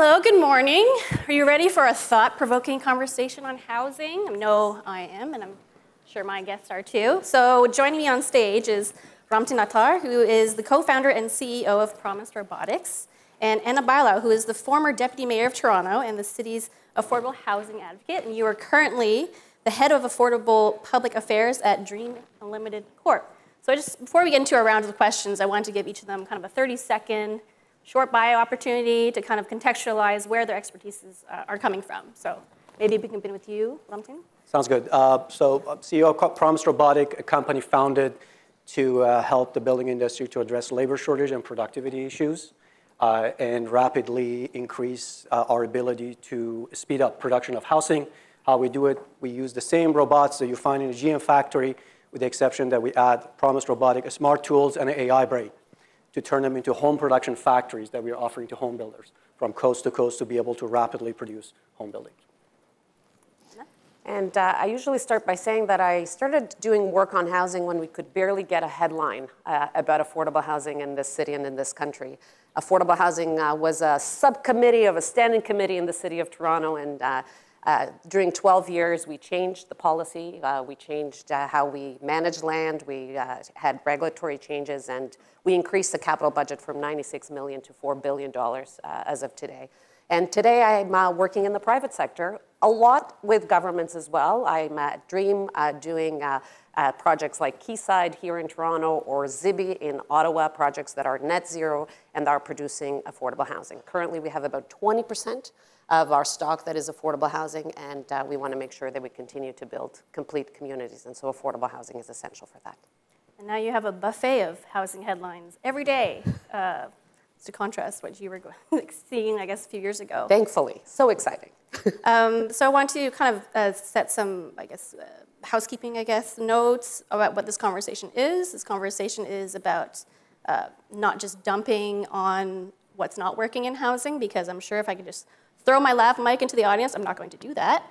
Hello, good morning. Are you ready for a thought-provoking conversation on housing? I know I am, and I'm sure my guests are too. So joining me on stage is Ramtin Attar, who is the co-founder and CEO of Robotics, and Anna Bailão, who is the former deputy mayor of Toronto and the city's affordable housing advocate, and you are currently the head of affordable public affairs at Dream Unlimited Corp. So just before we get into a round of questions, I wanted to give each of them kind of a 30-second short bio opportunity to kind of contextualize where their expertises are coming from. So maybe we can begin with you, Ramtin. Sounds good. So CEO of Promise Robotics, a company founded to help the building industry to address labor shortage and productivity issues and rapidly increase our ability to speed up production of housing. How we do it, we use the same robots that you find in a GM factory, with the exception that we add Promise Robotics smart tools and an AI brain to turn them into home production factories that we are offering to home builders from coast to coast to be able to rapidly produce home buildings. And I usually start by saying that I started doing work on housing when we could barely get a headline about affordable housing in this city and in this country. Affordable housing was a subcommittee of a standing committee in the city of Toronto, and during 12 years, we changed the policy. We changed how we manage land. We had regulatory changes, and we increased the capital budget from $96 million to $4 billion as of today. And today, I'm working in the private sector, a lot with governments as well. I'm at Dream doing projects like Quayside here in Toronto or Zibi in Ottawa, projects that are net zero and are producing affordable housing. Currently, we have about 20% of our stock that is affordable housing, and we want to make sure that we continue to build complete communities, and so affordable housing is essential for that. And now you have a buffet of housing headlines every day, to contrast what you were seeing, I guess, a few years ago. Thankfully, so exciting. So I want to kind of set some, I guess, housekeeping, notes about what this conversation is. This conversation is about not just dumping on what's not working in housing, because I'm sure if I could just throw my lav mic into the audience, I'm not going to do that.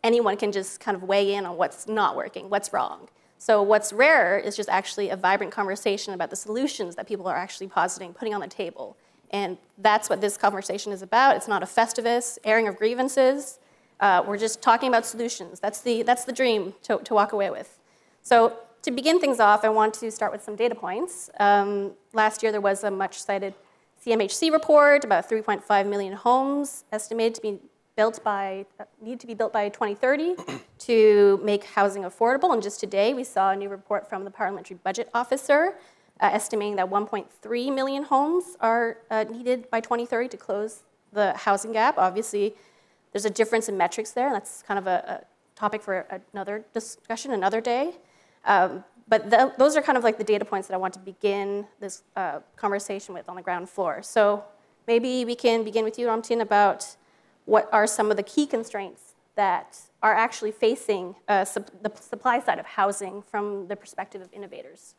Anyone can just kind of weigh in on what's not working, what's wrong. So what's rare is just actually a vibrant conversation about the solutions that people are actually positing, putting on the table. And that's what this conversation is about. It's not a Festivus, airing of grievances. We're just talking about solutions. That's the dream to walk away with. So to begin things off, I want to start with some data points. Last year, there was a much cited CMHC report about 3.5 million homes estimated to be built by, need to be built by 2030 to make housing affordable. And just today, we saw a new report from the Parliamentary Budget Officer estimating that 1.3 million homes are needed by 2030 to close the housing gap. Obviously, there's a difference in metrics there, and that's kind of a topic for another discussion, another day. But those are kind of like the data points that I want to begin this conversation with on the ground floor. So maybe we can begin with you, Ramtin, about what are some of the key constraints that are actually facing the supply side of housing from the perspective of innovators.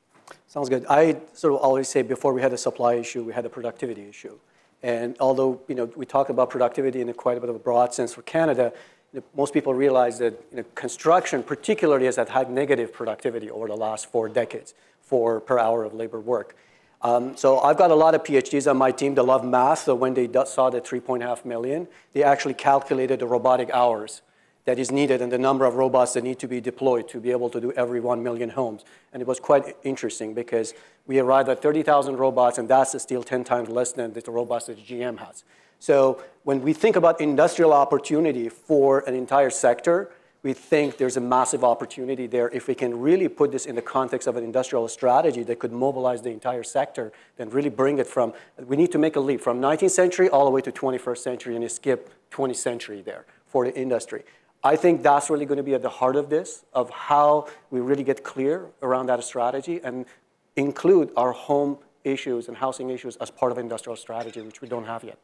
Sounds good. I sort of always say before we had a supply issue, we had a productivity issue. And although we talk about productivity in quite a bit of a broad sense for Canada, most people realize that construction particularly has had negative productivity over the last 4 decades per hour of labor work. So I've got a lot of PhDs on my team that love math, so when they saw the 3.5 million, they actually calculated the robotic hours that is needed and the number of robots that need to be deployed to be able to do every 1 million homes. And it was quite interesting because we arrived at 30,000 robots, and that's still 10 times less than the robots that GM has. So when we think about industrial opportunity for an entire sector, we think there's a massive opportunity there. If we can really put this in the context of an industrial strategy that could mobilize the entire sector, then really bring it from, we need to make a leap from 19th century all the way to 21st century and skip 20th century there for the industry. I think that's really going to be at the heart of this, of how we really get clear around that strategy and include our home issues and housing issues as part of industrial strategy, which we don't have yet.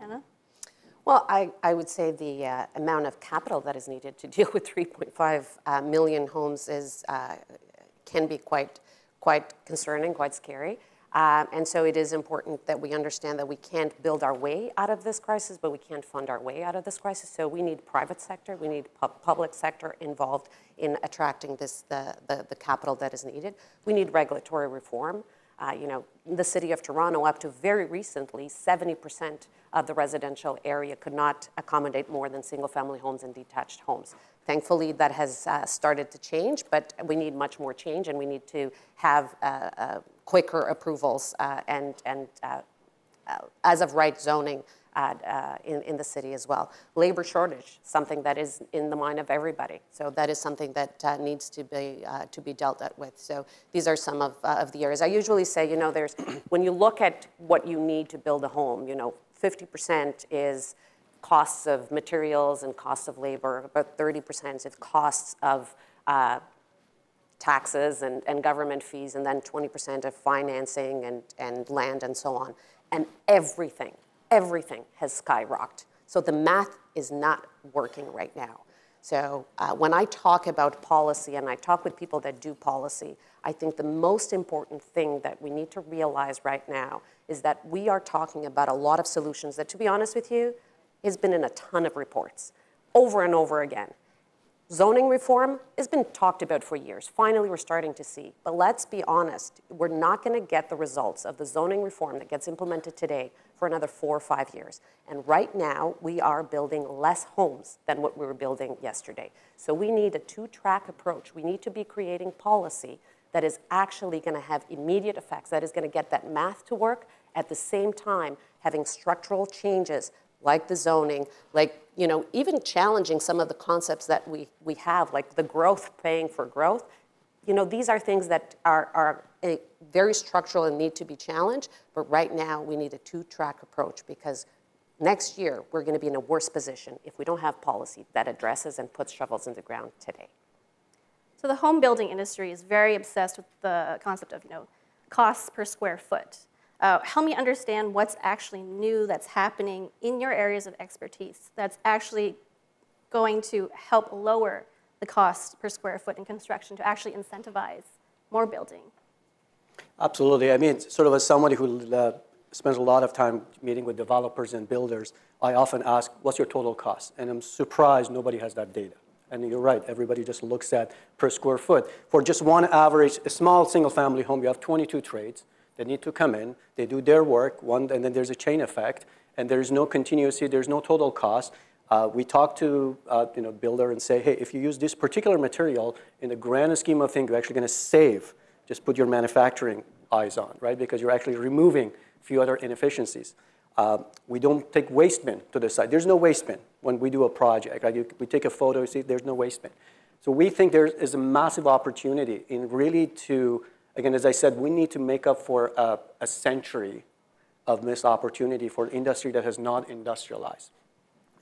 Anna? Well, I would say the amount of capital that is needed to deal with 3.5 million homes can be quite concerning, quite scary. And so it is important that we understand that we can't build our way out of this crisis, but we can't fund our way out of this crisis. So we need private sector, we need public sector involved in attracting the capital that is needed. We need regulatory reform. You know, in the city of Toronto, up to very recently, 70% of the residential area could not accommodate more than single-family homes and detached homes. Thankfully, that has started to change, but we need much more change, and we need to have quicker approvals and as-of-right zoning in the city as well. Labor shortage, something that is in the mind of everybody. So that is something that needs to be dealt with. So these are some of the areas. I usually say, you know, when you look at what you need to build a home, you know, 50% is costs of materials and costs of labor, about 30% is costs of taxes and government fees, and then 20% of financing and land and so on. And everything has skyrocketed. So the math is not working right now. So when I talk about policy and I talk with people that do policy, I think the most important thing that we need to realize right now is that we are talking about a lot of solutions that, to be honest with you, has been in a ton of reports over and over again. Zoning reform has been talked about for years. Finally, we're starting to see. But let's be honest, we're not going to get the results of the zoning reform that gets implemented today for another 4 or 5 years. And right now, we are building less homes than what we were building yesterday. So we need a two-track approach. We need to be creating policy that is actually going to have immediate effects, that is going to get that math to work, at the same time having structural changes like the zoning, like, you know, even challenging some of the concepts that we have, like the growth paying for growth. You know, these are things that are very structural and need to be challenged, but right now we need a two-track approach, because next year we're going to be in a worse position if we don't have policy that addresses and puts shovels in the ground today. So the home building industry is very obsessed with the concept of, you know, costs per square foot. Help me understand what's actually new that's happening in your areas of expertise that's actually going to help lower the cost per square foot in construction to actually incentivize more building. Absolutely. I mean, sort of as somebody who spends a lot of time meeting with developers and builders, I often ask, what's your total cost? And I'm surprised nobody has that data. And you're right, everybody just looks at per square foot. For just one average, a small single-family home, you have 22 trades. They need to come in, they do their work, and then there's a chain effect, and there's no continuity, there's no total cost. We talk to builder and say, hey, if you use this particular material, in the grand scheme of things, you're actually going to save. Just put your manufacturing eyes on, right? Because you're actually removing a few other inefficiencies. We don't take waste bin to the site. There's no waste bin when we do a project. Right? We take a photo, you see there's no waste bin. So we think there is a massive opportunity in really to, again, as I said, we need to make up for a century of missed opportunity for an industry that has not industrialized.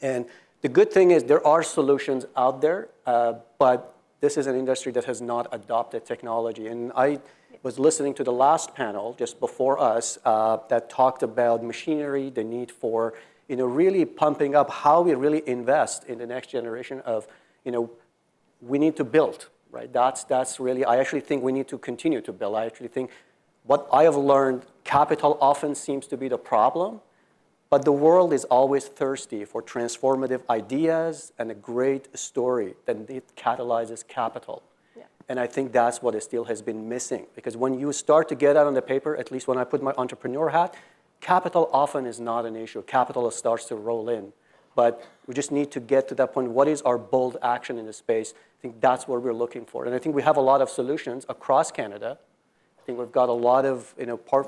And the good thing is there are solutions out there, but this is an industry that has not adopted technology. And I was listening to the last panel just before us that talked about machinery, the need for really pumping up how we really invest in the next generation of, we need to build. Right? That's really, I actually think we need to continue to build. I actually think what I have learned, capital often seems to be the problem, but the world is always thirsty for transformative ideas and a great story that it catalyzes capital. Yeah. And I think that's what still has been missing, because when you start to get out on the paper, at least when I put my entrepreneur hat, capital often is not an issue. Capital starts to roll in. But we just need to get to that point. What is our bold action in the space? I think that's what we're looking for. And I think we have a lot of solutions across Canada. I think we've got a lot of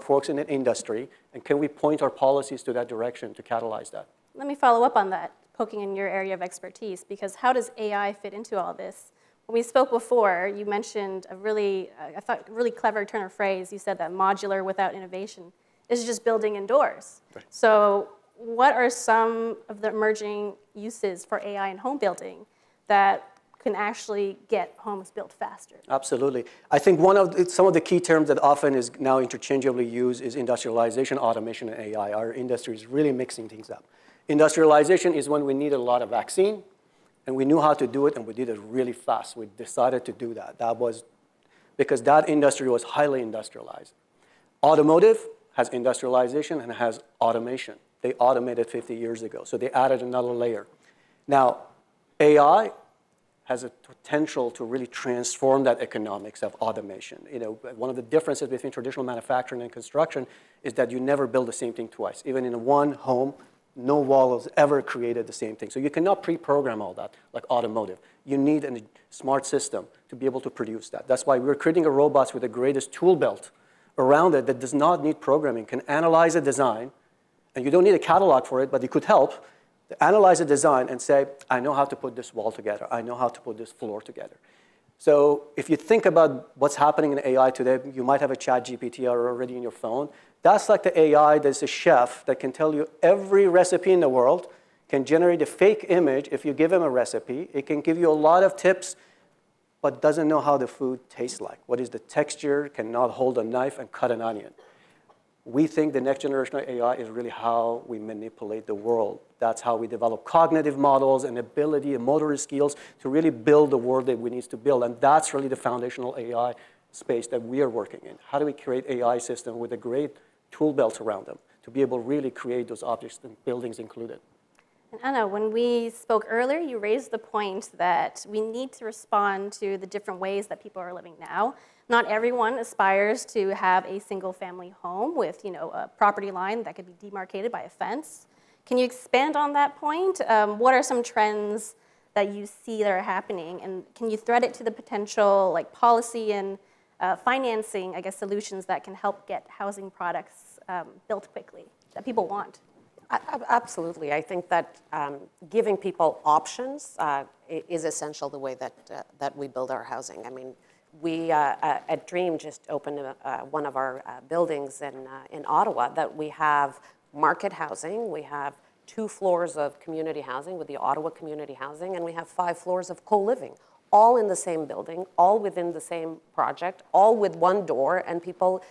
folks in the industry. And can we point our policies to that direction to catalyze that? Let me follow up on that, poking in your area of expertise, because how does AI fit into all this? When we spoke before, you mentioned a really, I thought, really clever turn of phrase. You said that modular without innovation is just building indoors. Right. So what are some of the emerging uses for AI in home building that can actually get homes built faster? Absolutely. I think some of the key terms that often is now interchangeably used is industrialization, automation, and AI. Our industry is really mixing things up. Industrialization is when we needed a lot of vaccine, and we knew how to do it, and we did it really fast. We decided to do that. That was because that industry was highly industrialized. Automotive has industrialization and has automation. They automated 50 years ago, so they added another layer. Now, AI has a potential to really transform that economics of automation. One of the differences between traditional manufacturing and construction is that you never build the same thing twice. Even in one home, no wall has ever created the same thing. So you cannot pre-program all that like automotive. You need a smart system to be able to produce that. That's why we're creating a robots with the greatest tool belt around it that does not need programming, can analyze a design, and you don't need a catalog for it, but it could help to analyze a design and say, I know how to put this wall together. I know how to put this floor together. So if you think about what's happening in AI today, you might have a chat GPT already in your phone. That's like the AI that's a chef that can tell you every recipe in the world, can generate a fake image if you give him a recipe. It can give you a lot of tips, but doesn't know how the food tastes like. What is the texture, cannot hold a knife and cut an onion. We think the next generation of AI is really how we manipulate the world. That's how we develop cognitive models and ability and motor skills to really build the world that we need to build. And that's really the foundational AI space that we are working in. How do we create AI systems with a great tool belt around them to be able to really create those objects and buildings included? And Anna, when we spoke earlier, you raised the point that we need to respond to the different ways that people are living now. Not everyone aspires to have a single-family home with, a property line that could be demarcated by a fence. Can you expand on that point? What are some trends that you see that are happening, and can you thread it to the potential policy and financing, solutions that can help get housing products built quickly that people want? Absolutely. I think that giving people options is essential the way that we build our housing. I mean, we at Dream just opened one of our buildings in Ottawa that we have market housing. We have 2 floors of community housing with the Ottawa Community Housing, and we have 5 floors of co-living, all in the same building, all within the same project, all with one door, and people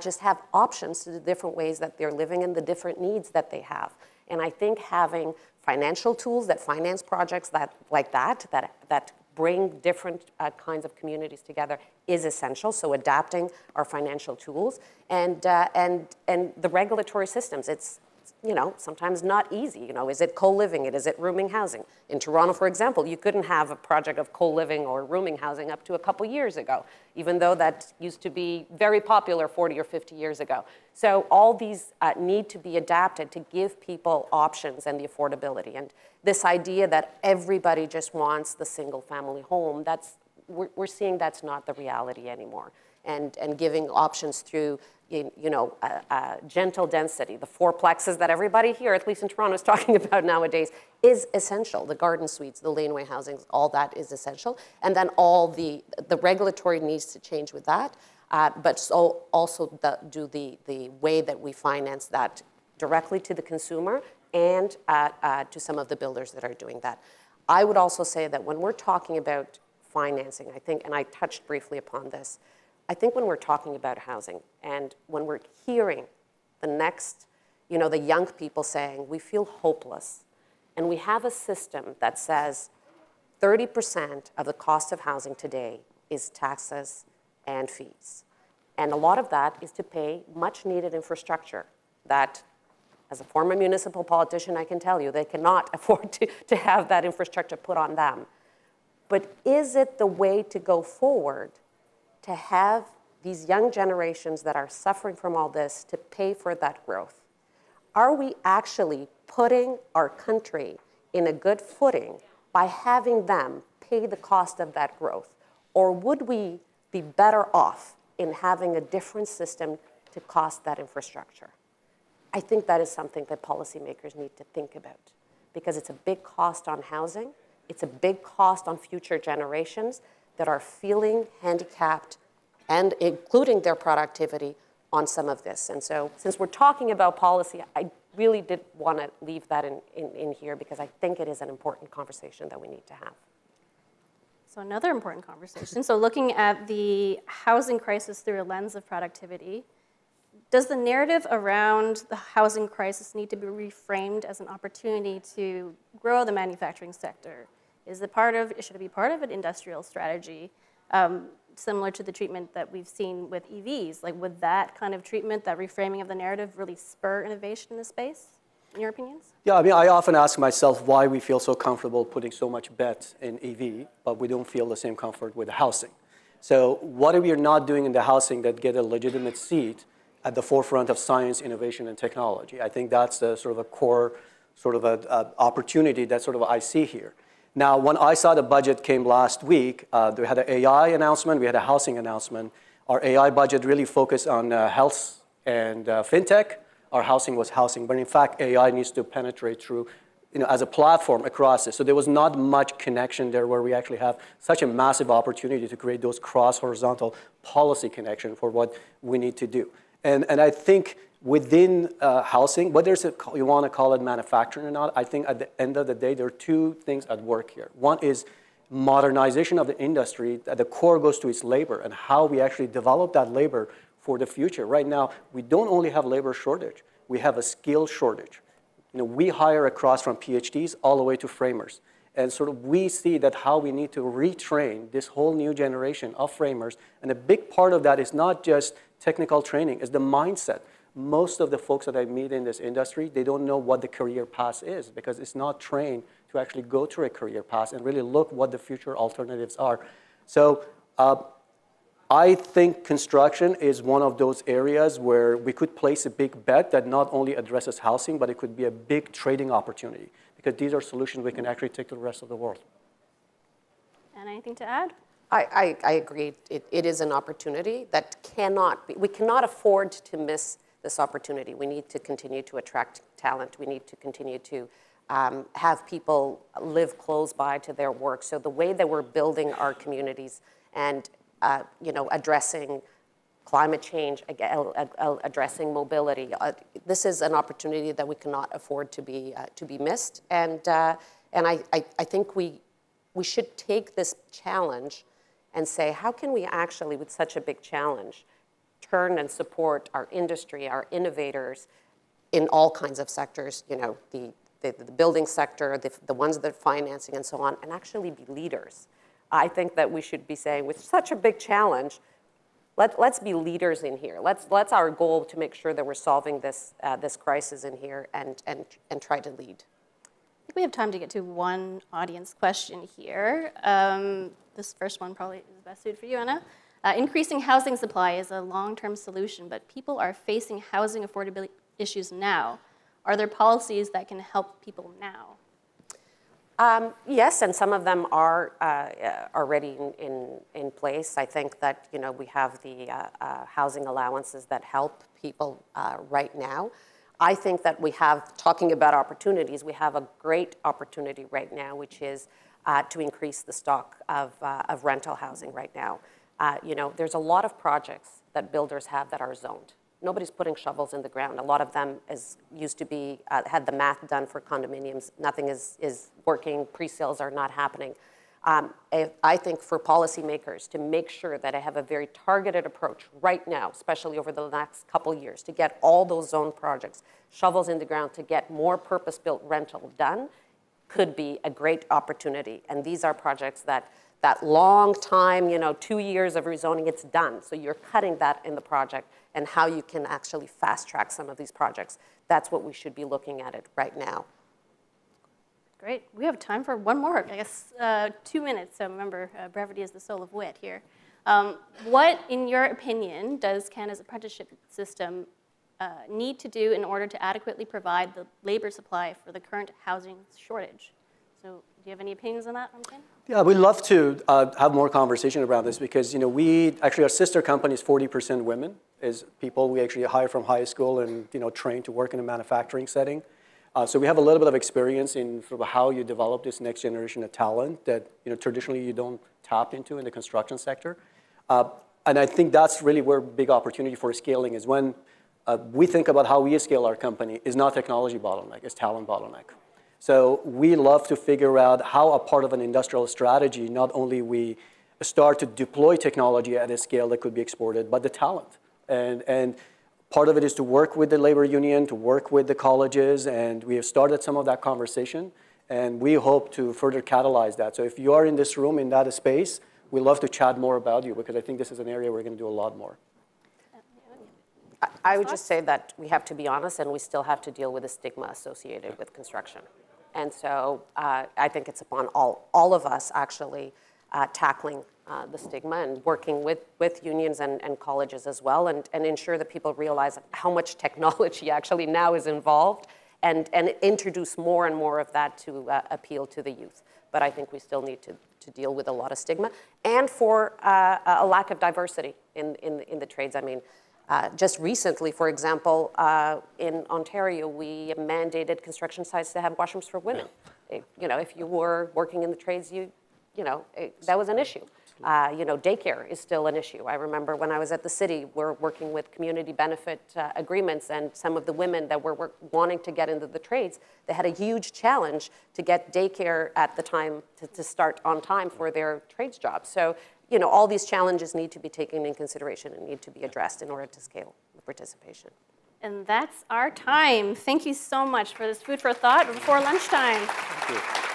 just have options to the different ways that they're living and the different needs that they have. And I think having financial tools that finance projects that bring different kinds of communities together is essential. So adapting our financial tools and the regulatory systems. It's sometimes not easy. Is it co-living? Is it rooming housing? In Toronto, for example, you couldn't have a project of co-living or rooming housing up to a couple years ago, even though that used to be very popular 40 or 50 years ago. So all these need to be adapted to give people options and the affordability. And this idea that everybody just wants the single-family home, we're seeing that's not the reality anymore. And giving options through gentle density, the 4plexes that everybody here, at least in Toronto, is talking about nowadays, is essential. The garden suites, the laneway housings, all that is essential. And then all the regulatory needs to change with that, but so also the way that we finance that directly to the consumer and to some of the builders that are doing that. I would also say that when we're talking about financing, I think, and I touched briefly upon this, I think when we're talking about housing and when we're hearing the next, the young people saying, we feel hopeless, and we have a system that says 30% of the cost of housing today is taxes and fees. And a lot of that is to pay much needed infrastructure that, as a former municipal politician, I can tell you, they cannot afford to have that infrastructure put on them. But is it the way to go forward to have these young generations that are suffering from all this to pay for that growth? Are we actually putting our country in a good footing by having them pay the cost of that growth? Or would we be better off in having a different system to cost that infrastructure? I think that is something that policymakers need to think about, because it's a big cost on housing. It's a big cost on future generations that are feeling handicapped and including their productivity on some of this. And so since we're talking about policy, I really did want to leave that in here because I think it is an important conversation that we need to have. So another important conversation. So looking at the housing crisis through a lens of productivity, does the narrative around the housing crisis need to be reframed as an opportunity to grow the manufacturing sector? Should it be part of an industrial strategy, similar to the treatment that we've seen with EVs? Like, would that kind of treatment, that reframing of the narrative, really spur innovation in the space? in your opinions? Yeah, I mean, I often ask myself why we feel so comfortable putting so much bet in EV, but we don't feel the same comfort with the housing. So what are we not doing in the housing that get a legitimate seat at the forefront of science, innovation, and technology? I think that's the sort of a core sort of a opportunity that sort of I see here. Now, when I saw the budget came last week, we had an AI announcement, we had a housing announcement. Our AI budget really focused on health and fintech. Our housing was housing, but in fact, AI needs to penetrate through, as a platform across it. So there was not much connection there where we actually have such a massive opportunity to create those cross-horizontal policy connection for what we need to do. And I think within housing, whether you want to call it manufacturing or not, I think at the end of the day, there are two things at work here. One is modernization of the industry, that the core goes to its labor and how we actually develop that labor for the future. Right now, we don't only have labor shortage, we have a skill shortage. We hire across from PhDs all the way to framers. And sort of we see that how we need to retrain this whole new generation of framers. And a big part of that is not just technical training, it's the mindset. Most of the folks that I meet in this industry, they don't know what the career path is because it's not trained to actually go through a career path and really look what the future alternatives are. So I think construction is one of those areas where we could place a big bet that not only addresses housing, but it could be a big trading opportunity because these are solutions we can actually take to the rest of the world. And anything to add? I agree. It is an opportunity that we cannot afford to miss this opportunity. We need to continue to attract talent. We need to continue to have people live close by to their work. So the way that we're building our communities and addressing climate change, addressing mobility. This is an opportunity that we cannot afford to be missed. And I think we should take this challenge and say, how can we actually, with such a big challenge, turn and support our industry, our innovators in all kinds of sectors, the building sector, the ones that are financing and so on, and actually be leaders. I think that we should be saying, with such a big challenge, let's be leaders in here. Let's our goal to make sure that we're solving this crisis in here and try to lead. I think we have time to get to one audience question here. This first one probably is best suited for you, Anna. Increasing housing supply is a long-term solution, but people are facing housing affordability issues now. Are there policies that can help people now? Yes, and some of them are already in place. I think that we have the housing allowances that help people right now. I think that we have, talking about opportunities, we have a great opportunity right now, which is to increase the stock of rental housing right now. There's a lot of projects that builders have that are zoned. Nobody's putting shovels in the ground. A lot of them used to be, had the math done for condominiums. Nothing is working. Pre-sales are not happening. I think for policymakers to make sure that I have a very targeted approach right now, especially over the next couple years, to get all those zone projects, shovels in the ground, to get more purpose-built rental done, could be a great opportunity. And these are projects that long time, 2 years of rezoning, it's done. So you're cutting that in the project and how you can actually fast track some of these projects. That's what we should be looking at it right now. Great. We have time for one more, I guess 2 minutes. So remember, brevity is the soul of wit here. What, in your opinion, does Canada's apprenticeship system need to do in order to adequately provide the labor supply for the current housing shortage? So do you have any opinions on that, Ramtin? Yeah, we'd love to have more conversation around this because, our sister company is 40% women, is people we actually hire from high school and, train to work in a manufacturing setting. So we have a little bit of experience in sort of how you develop this next generation of talent that, traditionally you don't tap into in the construction sector. And I think that's really where big opportunity for scaling is when we think about how we scale our company is not technology bottleneck, it's talent bottleneck. So we love to figure out how a part of an industrial strategy, not only we start to deploy technology at a scale that could be exported, but the talent. And part of it is to work with the labor union, to work with the colleges, and we have started some of that conversation, and we hope to further catalyze that. So if you are in this room, in that space, we'd love to chat more about you, because I think this is an area we're going to do a lot more. I would just say that we have to be honest, and we still have to deal with the stigma associated with construction. And so I think it's upon all of us actually tackling the stigma and working with unions and colleges as well, and ensure that people realize how much technology actually now is involved, and introduce more and more of that to appeal to the youth. But I think we still need to deal with a lot of stigma, and for a lack of diversity in the trades. I mean, just recently, for example, in Ontario, we mandated construction sites to have washrooms for women. You know, if you were working in the trades, that was an issue. Daycare is still an issue. I remember when I was at the city, we're working with community benefit agreements, and some of the women that were wanting to get into the trades, they had a huge challenge to get daycare at the time, to start on time for their trades jobs. So, all these challenges need to be taken in consideration and need to be addressed in order to scale the participation. And that's our time. Thank you so much for this food for thought before lunchtime. Thank you.